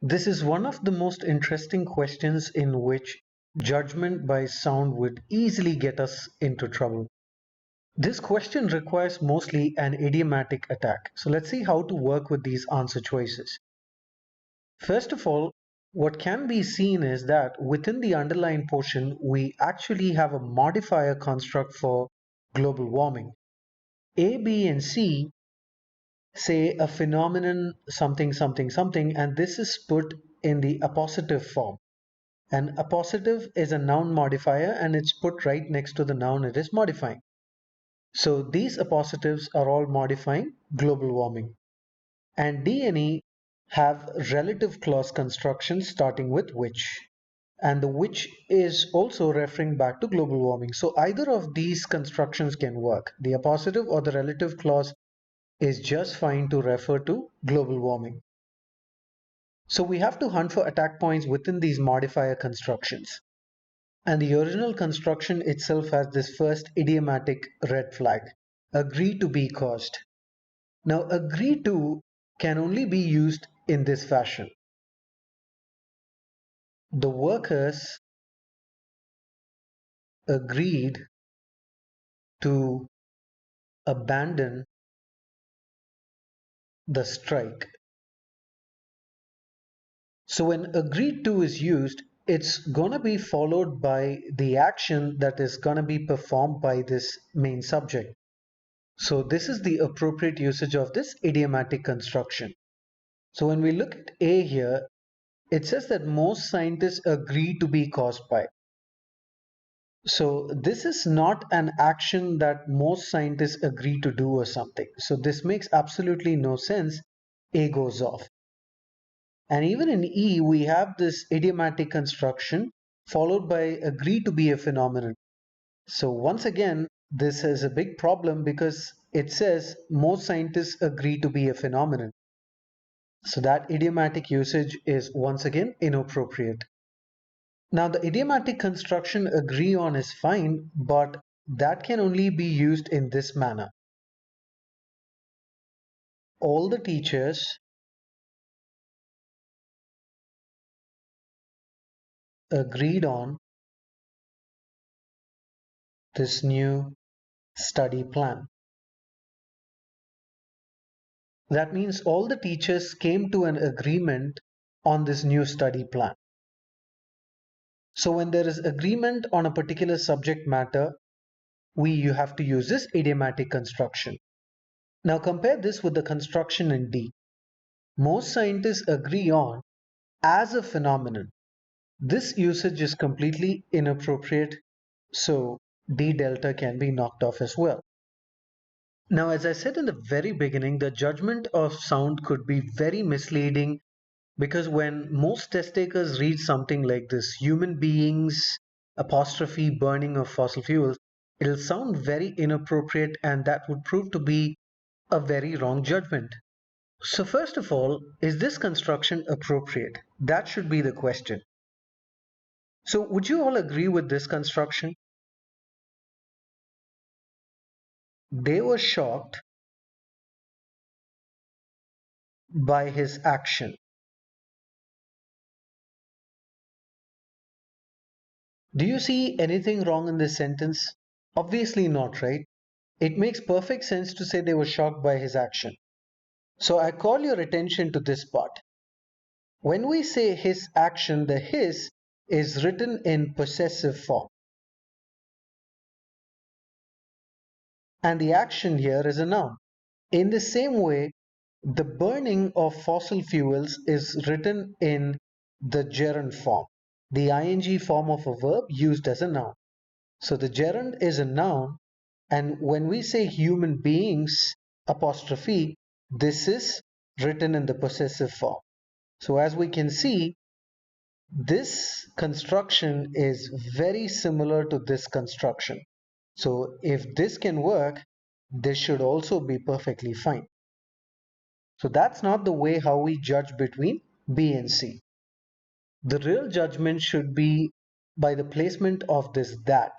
This is one of the most interesting questions in which judgment by sound would easily get us into trouble. This question requires mostly an idiomatic attack. So let's see how to work with these answer choices. First of all, what can be seen is that within the underlying portion, we actually have a modifier construct for global warming. A, B, and C say a phenomenon something something something, and this is put in the appositive form. An appositive is a noun modifier and it's put right next to the noun it is modifying. So these appositives are all modifying global warming. And D and E have relative clause constructions starting with which. And the which is also referring back to global warming. So either of these constructions can work. The appositive or the relative clause is just fine to refer to global warming. So we have to hunt for attack points within these modifier constructions. And the original construction itself has this first idiomatic red flag, agree to be caused. Now agree to can only be used in this fashion. The workers agreed to abandon the strike. So when agreed to is used, it's going to be followed by the action that is going to be performed by this main subject. So this is the appropriate usage of this idiomatic construction. So when we look at A here, it says that most scientists agree to be caused by. So this is not an action that most scientists agree to do or something. So this makes absolutely no sense. A goes off. And even in E, we have this idiomatic construction followed by agree to be a phenomenon. So once again, this is a big problem because it says most scientists agree to be a phenomenon. So that idiomatic usage is once again inappropriate. Now the idiomatic construction agree on is fine, but that can only be used in this manner. All the teachers agreed on this new study plan. That means all the teachers came to an agreement on this new study plan. So when there is agreement on a particular subject matter, you have to use this idiomatic construction. Now compare this with the construction in D. Most scientists agree on as a phenomenon. This usage is completely inappropriate, so D delta can be knocked off as well. Now, as I said in the very beginning, the judgment of sound could be very misleading because when most test takers read something like this, human beings, apostrophe burning of fossil fuels, it'll sound very inappropriate and that would prove to be a very wrong judgment. So first of all, is this construction appropriate? That should be the question. So would you all agree with this construction? They were shocked by his action. Do you see anything wrong in this sentence? Obviously not, right? It makes perfect sense to say they were shocked by his action. So I call your attention to this part. When we say his action, the his is written in possessive form. And the action here is a noun. In the same way, the burning of fossil fuels is written in the gerund form, the ing form of a verb used as a noun. So the gerund is a noun, and when we say human beings apostrophe, this is written in the possessive form. So as we can see, this construction is very similar to this construction. So if this can work, this should also be perfectly fine. So that's not the way how we judge between B and C. The real judgment should be by the placement of this that.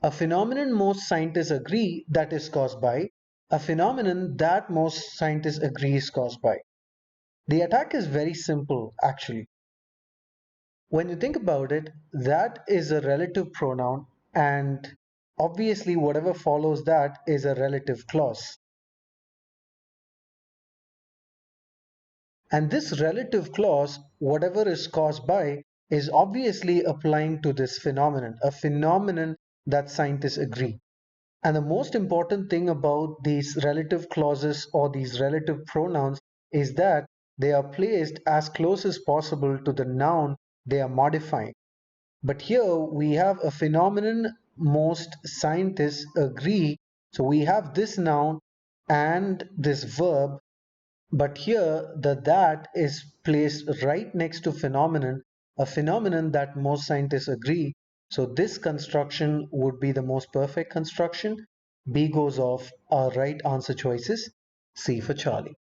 A phenomenon most scientists agree that is caused by, a phenomenon that most scientists agree is caused by. The attack is very simple actually. When you think about it, that is a relative pronoun, and obviously whatever follows that is a relative clause. And this relative clause, whatever is caused by, is obviously applying to this phenomenon, a phenomenon that scientists agree. And the most important thing about these relative clauses or these relative pronouns is that they are placed as close as possible to the noun they are modifying. But here we have a phenomenon most scientists agree. So we have this noun and this verb, but here the that is placed right next to phenomenon, a phenomenon that most scientists agree. So this construction would be the most perfect construction. B goes off. Our right answer choices C for Charlie.